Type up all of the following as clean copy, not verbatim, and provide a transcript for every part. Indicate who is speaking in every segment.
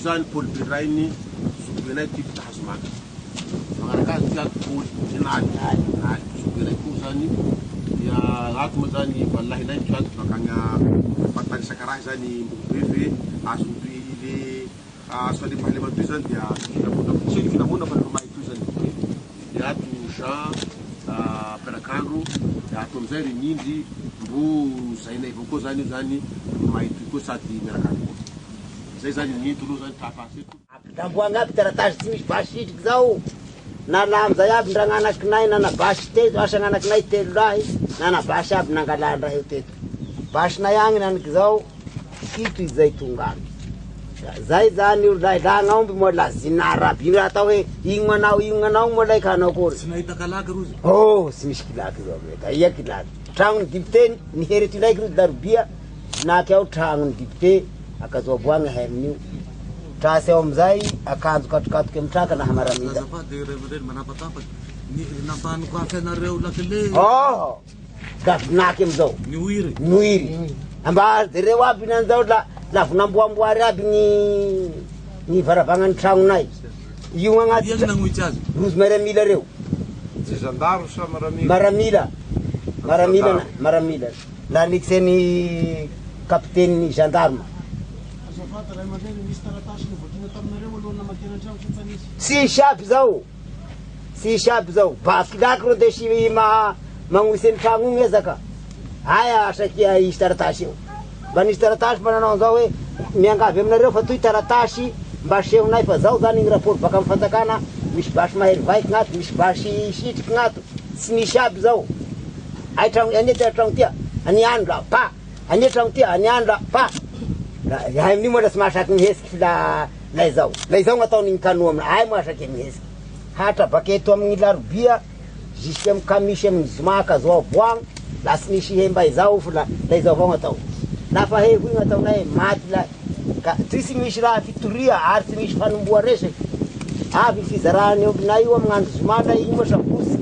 Speaker 1: zany Paul Birainy zobenay ty fitahazomanga magnaraka ty ato Paul Dinali zobenay koa zany dia ato moa zany valahinay ty ato bakagna fatany sakaraha zany mbobebe azo toy le azo falepahalema toy zany dia finamona fa mamay toy zany dia ato Jean Perakandro dia ato amizay Renindry mbo zainay avao koa zany io zany mamay toy koa sady miaraka zay zany nito lo zany tapaseto
Speaker 2: damboagna aby taratasy tsy misy basy sitriky zao nala amizay aby ndragnanakinay nanabasy teto asa gnanakinay telo rahy nanabasy aby nangalandrahy teto basinay agny naniky zao ito izy zay tongany zay zany io rahy la gn'aomby moa la zinara aby ino atao hoe ignognanao moa laiky hanao kory
Speaker 3: tsy nahita kalaky rozy
Speaker 2: oh tsy misy kilaky zao meka ia kilaky tragnony dipité niherety raiky rozy larobia naky ao tragnony dipité akazoaboagny herin'io trasy ao amizay akanjo katrokatoky amitraka na hamaramida
Speaker 3: manapatapaky nafanoko afianareo lakile
Speaker 2: da naky amizao nihiry amba reo aby nanzao la vonamboamboary aby ny varavagnany tragnonay io agnaty rozy maramila reo maramila la nikiseny kapiteny gendarme sisy aby zao bakilaky ro desy magnoiseny tragno igny ezaka aya asakia isy taratasy io mba nisy taratasy mba nanao anzao hoe miangavy aminareo fa toy taratasy mba sehonay fa zao zany igny rapport baka amy fanjakana misy basy mahery vaiky gnato misy basy sitriky gnato tsy misy aby zao ay tragno ane tragno tia aniandra pa ane tragno tia aniandra pa ay amin'io moa la tsy mahasaky mihesiky la izao gn'ataon'igny kano amina ay mahasaky mihesiky hatra baketo amin'ny larobia jusque amy kamisy amin'ny zomaka zao aboagny la tsy misy hemba izao fa la izao avao gn'atao lafa hevo igny ataonay maty la ka tsisy misy raha fitoria ary tsy misy fanomboa resaky avy fizarahany ombinay io amy gn'andro zomana igny moa sabosy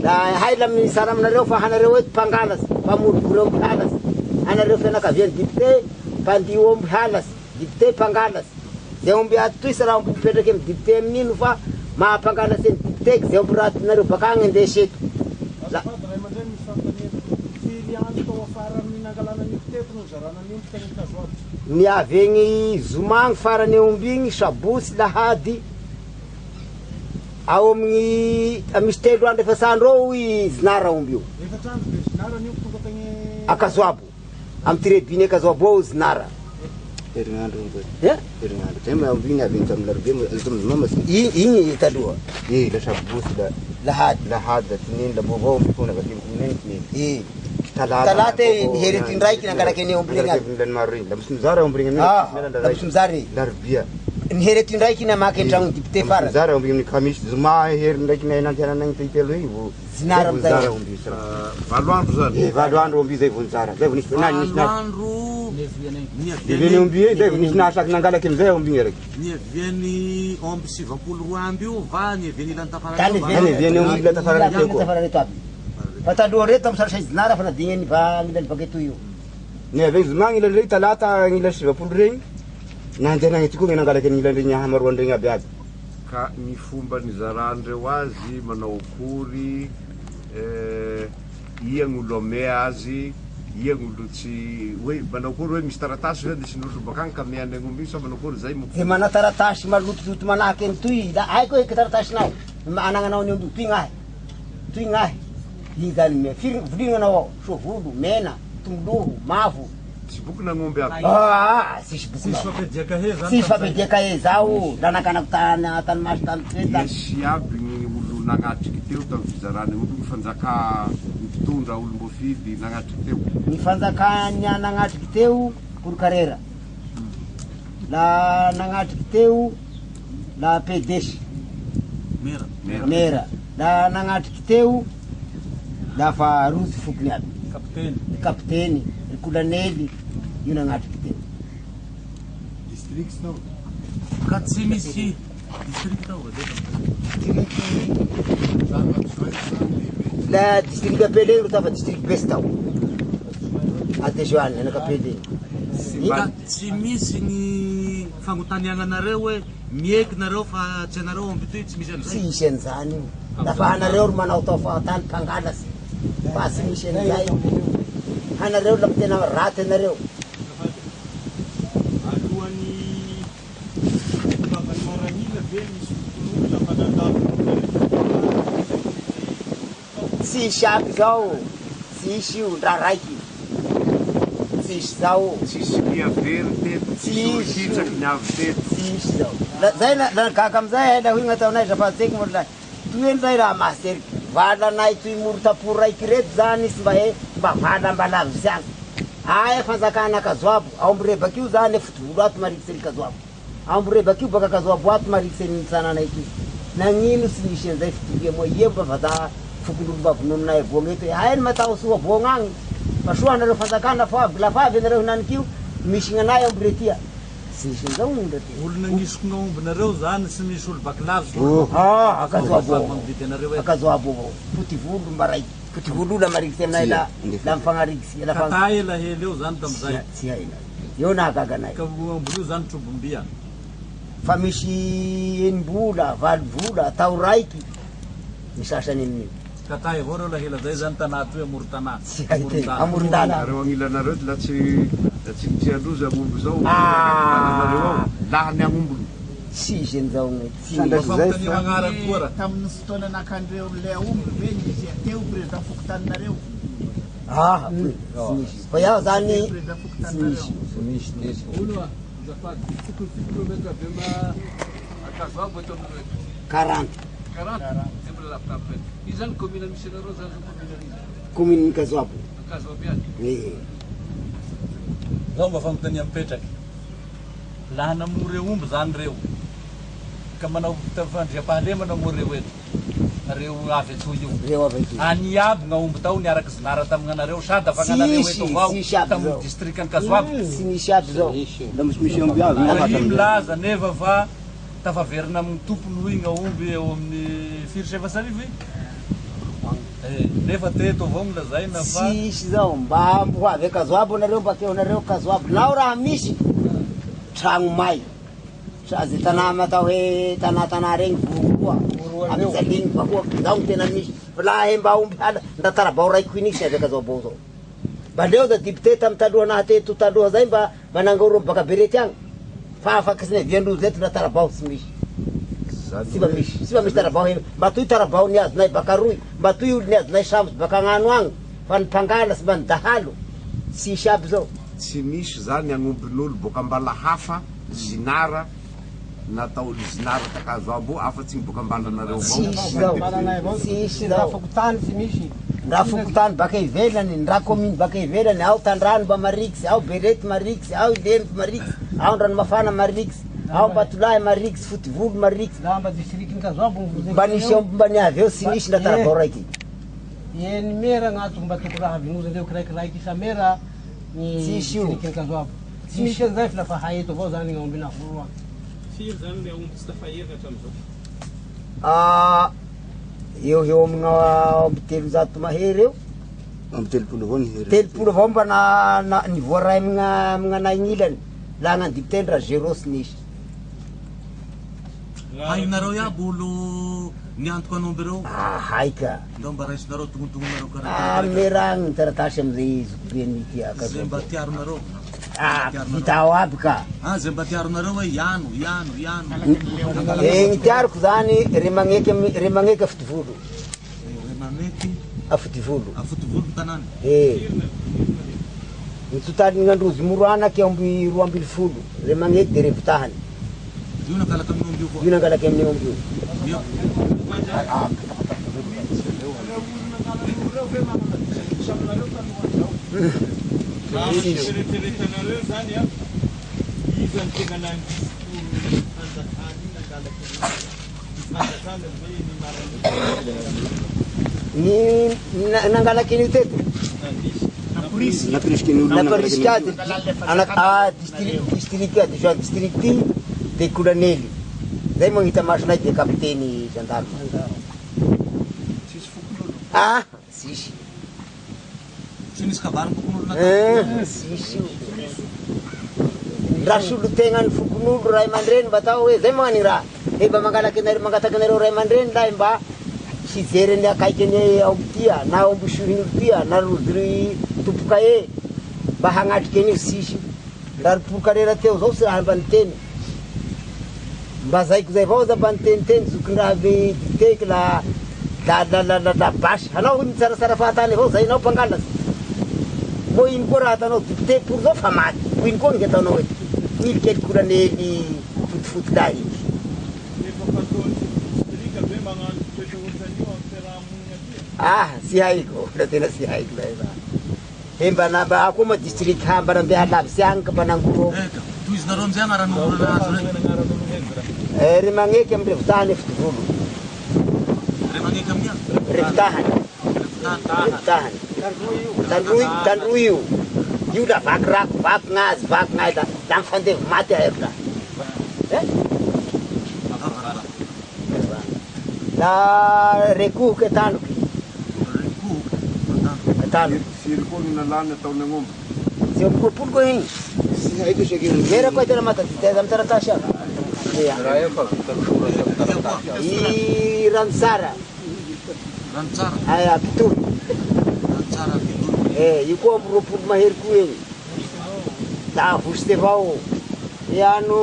Speaker 2: la hay la misara aminareo fa hanareo eto mpangalasy mpamorokore omby halasy anareo fianakaviany dipité mpandio omby halasy dipité mpangalasy zay omby ato toy sa raha omby mipetraky amy dipité amin'ino fa mahampangalasy amy dipité zay omby raha tinareo baka agny andesy eto ny avy egny zomagny farany omby igny sabosy lahady ao amin'ny misy telo andro efa sandro eo i zinara omby io akazoabo amy tirebiny akazoabo eo zinara igny taloha
Speaker 4: la sabosy
Speaker 2: lahady
Speaker 4: tineny la bovao mitona
Speaker 2: talata niherety ndraiky nangaraky any omby regny
Speaker 4: la misy mizara omby regny
Speaker 2: misy mizary
Speaker 4: larobia
Speaker 2: niherety ndraiky namaky antragno dipité farany
Speaker 4: mizara omby amin'ny kamisy zoma hery ndraiky nantiananagny titelo io vo
Speaker 2: zinara amizay
Speaker 1: valoandro zany
Speaker 4: valoandro omby zay vo nizara zay vo nisy veny omby zay vo nisy nasaky nangalaky amizay omby igny araky
Speaker 3: nieviany omby 70 amby io va nieviany ilany
Speaker 4: tafarany omby ila tafarany teo koa
Speaker 2: fa taloha reto amy sarasay zinara fa nadignany va gnilany baketo io
Speaker 4: ny avegny zoma gnilany regny talata gnilany 70 regny nandehanagny ty koa gny nangalaky gnilany regny hamaroany regny aby aby
Speaker 1: ka ny fomba nizarandreo azy manao akory ia gn'olo ame azy ia gn'olo tsy hoe manao akory hoe misy taratasy hoe nisy n'olo bakagny ka meany agnomby sa manao akory zay
Speaker 2: ze mana taratasy malotoloto manahaky any toy da aiko eky taratasinao anagnanao ny omby toy gnahy igny zany volignanao ao sovolo mena tongoloho mavo
Speaker 1: tsy boky nagnomby aby
Speaker 2: sisy fampediaka he zao la nakanako tany maso tany
Speaker 1: esy aby gny olo nagnatriky teo tamy fizarany olo ny fanjaka mitondra olo mbo fidy nagnatriky teo
Speaker 2: ny fanjakany nagnatriky teo Korokarera la nagnatriky teo la pedesy mera la nagnatriky teo lafa rozy fokony aby kapiteny Kolanely io nagnatriky teo
Speaker 3: district tao ka tsy misy district tao
Speaker 2: la district apelé ro tava district bes tao adejoany anakapelé
Speaker 3: tsy misy ny fagnontaniagnanareo hoe mieky nareo fa tsy anareo amby toy tsy misy
Speaker 2: tsy
Speaker 3: an'izay.
Speaker 2: misy an'izany io lafa anareo ro manao tao fahatany mpangalasy fa tsy misy an'izay anareo lafa tena raty anareo
Speaker 5: alohan'ny vavany maranila ve misy fokon'olo lafa nandalo
Speaker 2: tsisy aby zao tsisy io ndra raiky tsisy zao
Speaker 1: tsisy miavery teto tsisy hitsaky niavy teto
Speaker 2: tsisy zao zay la gaga amizay la hoy gnataonay zafazeky moa la toy zay raha maseriky valanay toy moro tapo raiky reto zany sy mba he mba vala mbalavy ziagny aya fanjakana kazoabo aombre bakio zany fotovolo ato marikiseny kazoabo aombre bakio baka kazoabo ato marikiseny sananay ty nagnino tsy misy an'izay fitovia moa ia mba vada fokon'olo mba vonononay avoagny eto hoe ainy matao soa avoagny agny fa soa anareo fanjakana fa avy lafa avy anareo hinanikio misy gnanay aombre tya tsy misy an'izao ondra ty
Speaker 3: Olo nanisoko gn'aombinareo zany sy misy olo bakilavy.
Speaker 2: akazoabo
Speaker 3: Mamidity anareo hoe
Speaker 2: akazoabo avao fotivolo mba raiky fotivolo la marikitsy aminay la mifagnarikitsy la
Speaker 3: katay ela hely eo zany tamizay.
Speaker 2: tsy haina eo nahagaganay
Speaker 3: Ka aombin'io zany trobombia.
Speaker 2: fa misy enimbola valovola tao raiky misasany amin'io
Speaker 3: Katay avao reo la hela zay zany tanà toy amoron-tanà.
Speaker 2: tsy haitena amorondala
Speaker 1: nareo agnilanareo la tsy mitialoza agnombo zao
Speaker 2: Ah.
Speaker 1: nareo ao laha ny agnombony
Speaker 2: tsisy an'izao tsy
Speaker 3: Fampitania magnaraky koa raha.
Speaker 5: tamin'ny fotoana nakandreo le aomby ve izy ateo président fokotaninareo
Speaker 2: tsy misy fa iaho zany
Speaker 5: président fokotaninareo
Speaker 6: Olo azafady, tokony 10 kilomètre avy ema Akazoabo eto aminareo.
Speaker 2: 40
Speaker 6: 40 mbola lavitra be. Io zany commune misy anareo zany commune izy.
Speaker 2: commune Kazoabo
Speaker 6: Akazoabo ihany.
Speaker 3: Zao mba famontania mipetraky. Laha namory omby zany reo. Ka manao fandriam-pahalema namory reo eto. Reo avy atoy io.
Speaker 2: reo avy aty
Speaker 3: Any aby gn'aomby tao niaraky zinara tamin'anareo sady afananareo eto avao
Speaker 2: Tsisy aby
Speaker 3: tamin'ny
Speaker 2: zao.
Speaker 3: district Kazoabo.
Speaker 2: tsy misy aby zao
Speaker 4: La misy omby avy
Speaker 3: Ary milaza nefa fa tafaverina amin'ny tompony hoy gn'aomby eo amin'ny 4-7 nefa teto avao milazaina fa
Speaker 2: tsisy zao mba ho avy Kazoabo anareo bakeo anareo Kazoabo nao raha misy tragno may sazy tanà matao hoe tanà regny voro koa amizaligny bakoa zao ny tena misy fa laha he mba omby hala nda tarabao raiky koinisy ny avy Kazoabo zao mba leo da dipité tamy taloha naha teto taloha zay mba manangoro baka berety agny fa afaky sy viandrozy eto nda tarabao tsy misy tsy mba misy tarabao he mba toy tarabao niazonay baka roy mba toy olo niazonay sambotsy baka agnano agny fa ny mpangala sy mba ny dahalo tsisy aby zao
Speaker 1: tsy misy zany agnombin'olo boka ambala hafa zinara natao zinara takazoabo afa-tsy boka ambalanareo
Speaker 2: tsisy zao tsisy zao
Speaker 5: fokotany tsy misy
Speaker 2: ndra fokotany baka ivelany ndra commune baka ivelany ao tandrano mba marikitsy ao berety marikitsy ao ilemby marikitsy ao ndranomafana marikitsy ao mbatolahy marikitsy fotivolo marikitsy
Speaker 5: lamba district Kazoabo
Speaker 2: mba nisy mba niavy eo tsy misy nda tarabao raiky
Speaker 5: eny mera agnato mba toko raha vinozandreo kiraikiraiky isamera ny
Speaker 2: Tsisy io.
Speaker 5: district Kazoabo tsy misy an'izay fa lafa hay eto avao zany gn'aombina voro
Speaker 6: Firy zany le omby tsy tafaheratra amizao.
Speaker 2: eo amina omby 300 mahery eo
Speaker 4: Amby 30 avao ny hery.
Speaker 2: 30 avao mba nivoaray amin'anay gnilany la gnandipitendra zéro sy nisy
Speaker 3: hainareo iaby olo niantoko an'omby reo.
Speaker 2: haika
Speaker 3: Ndao mba raisinareo tognontognonareo karakara.
Speaker 2: meragny taratasy amizay zokobiany ty
Speaker 3: Zay mba tiaronareo.
Speaker 2: vita ao aby ka
Speaker 3: Zay mba tiaronareo hoe iano.
Speaker 2: ny tiariko zany re magneky afotivolo
Speaker 3: Mameky
Speaker 2: afotivolo
Speaker 3: afotovolo tanany.
Speaker 2: ny totaliny gn'androzy moroanaky amby 12 re magneky de re vitahany
Speaker 3: Io nakalaka amin'ny omby io koa.
Speaker 2: io nangalaky amin'ny omby io
Speaker 3: Io.
Speaker 5: eritreretanareo zany a iza ny tena nandisiko fanjakany nangalaky fanjakany zay ny marany
Speaker 2: nangalaky an'io teto
Speaker 4: Napirisika ny olo
Speaker 2: naparisika district adjoint district de Kolanely zay magnita masonay de kapiteny gendarme sisy
Speaker 3: Tsy nisy kabariny tokon'olo na
Speaker 2: sisy io raha solo-tegna ny fokon'olo ray aman-dreny mba atao hoe zay magnany raha mba mangataky anareo ray aman-dreny lahy mba sy jereny akaiky ny aotia na ombosohin'olo tia na rozy tompoka e mba hagnatriky an'io sisy raha ropokarera teo zao sy raha mba niteny mba zaiko zay avao za mba niteniteny zokony raha be diteky la basy anao hoy mitsarasara fahatany avao zay anao mpangalatsy mo ino koa raha atanao dite pour zao fa maty ho ino koa ny ataonao hoe milikely koranely fotifoty lahy
Speaker 5: Efa fataony distrika be magnano toetra ohatran'io amin'ny fiarahamonina aty.
Speaker 2: sy haiko da tena sy haiko lay va he mba namba akoa ma district ha mba nambe halavy sy agny ka mba nangoro
Speaker 3: toizinareo amizay agnaran'olo azo reny
Speaker 2: ry magneky amy revitahany efitovolo
Speaker 3: re magneky amin'ny
Speaker 2: revitahany revitahany tandroy io io la vaky gnazy da mifandevy maty ahery la rekohoky atanoky atanoky
Speaker 6: Firy koa ny nalany ataony agn'omby.
Speaker 2: sy amipolopolo koa igny
Speaker 4: Sy haiko saky
Speaker 2: mera koa tena matatiteza amy taratasy aby
Speaker 6: Raha io fa vitan-soratra amy taratasy.
Speaker 2: i rantsara
Speaker 3: rano tsara
Speaker 2: aya pitolo
Speaker 3: rano tsara
Speaker 2: io koa amby roapolo mahery koa igny da vosity avao iano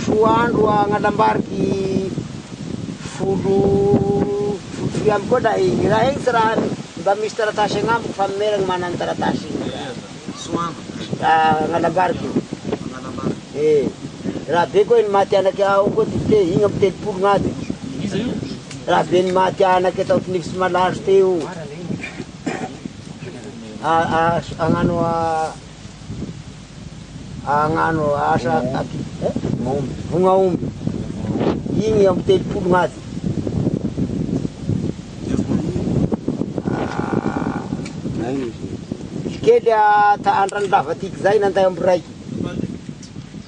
Speaker 2: soandro agnalambariky folo amby koa da igny raha igny sy raha mba misy taratasy agnamiko fa meragny manany taratasy igny
Speaker 3: soandro
Speaker 2: agnalambariky io
Speaker 3: agnalambary
Speaker 2: raha be koa iny maty anaky ao koa dite igny amy telopolo gnaty raha be ny maty anaky atao tinify malazo teo agnano asa vognaomby igny amy telopolo gnaty kely andrano lava tiky zay nanday amby raiky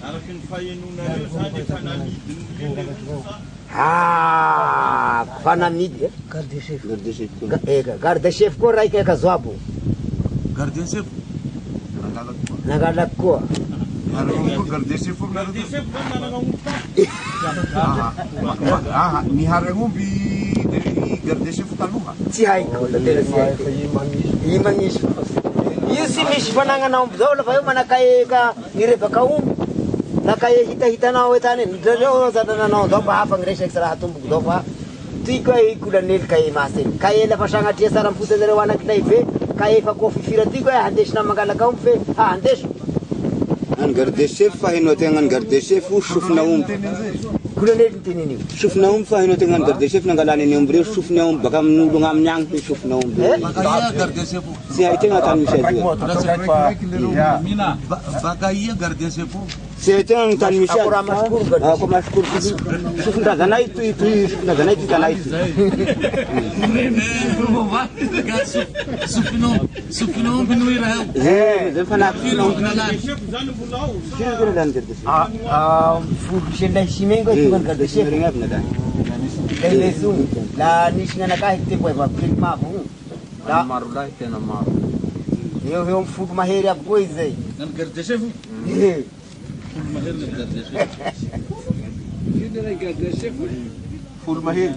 Speaker 5: Araky ny fahenonareo zany efa namidiny
Speaker 2: fanamidy
Speaker 4: garde chef
Speaker 2: garde chef koa raiky eka zoabo
Speaker 3: gardien chef
Speaker 2: nangalaky koa
Speaker 6: Garde chef koa
Speaker 5: Garde chef zany manana omby
Speaker 6: Ny hary agn'omby garde chef taloha.
Speaker 2: tsy haiko da tena tsy haiko i magnisy io sy misy fanagnana omby zao lafa io manakae ka nirevaka omby nakae hitahitanao etany eny reo zanananao zao mba hafa ny resaky sy raha tomboko zao fa ty koa ikolanely kae masy eny kae lafa sagnatria sara mipota zareo anakilay ve kae fa koa fifira ty koa handesina mangalaky omby fe handeso
Speaker 4: Any garde chef fa hainao tegna any garde chef sofina omby
Speaker 2: kolanely ny tenin'io
Speaker 4: sofina omby fa hainao tegna any garde chef nangalany any omby reo sofina omby baka amin'olo agnaminy agny fe sofina omby
Speaker 3: baka ia gardien chef
Speaker 4: sy hay tegna tany misy azy io
Speaker 3: mina baka ia gardien chef
Speaker 4: sy hay tegna ny tany misy
Speaker 2: ako raha masikoro
Speaker 4: ako masikoro sofindrazanay toy sofindrazanay ty tanay ty
Speaker 3: sofinomby no ira eo
Speaker 4: zay fanaky sofina omby
Speaker 5: Garde chef zany mbola ao
Speaker 4: sino koa zany garde chef
Speaker 2: folo selay simeny koa tonga ny garde chef
Speaker 4: regny aby nadany
Speaker 2: lay lesony la nisy nanakahy ty koa efa apiliny mavo la
Speaker 6: Maro lahy tena maro.
Speaker 2: eo amy folo mahery aby koa izy zay
Speaker 3: nany gardien chef
Speaker 2: Eh.
Speaker 3: mahery ny gardien chef
Speaker 6: Folo mahery.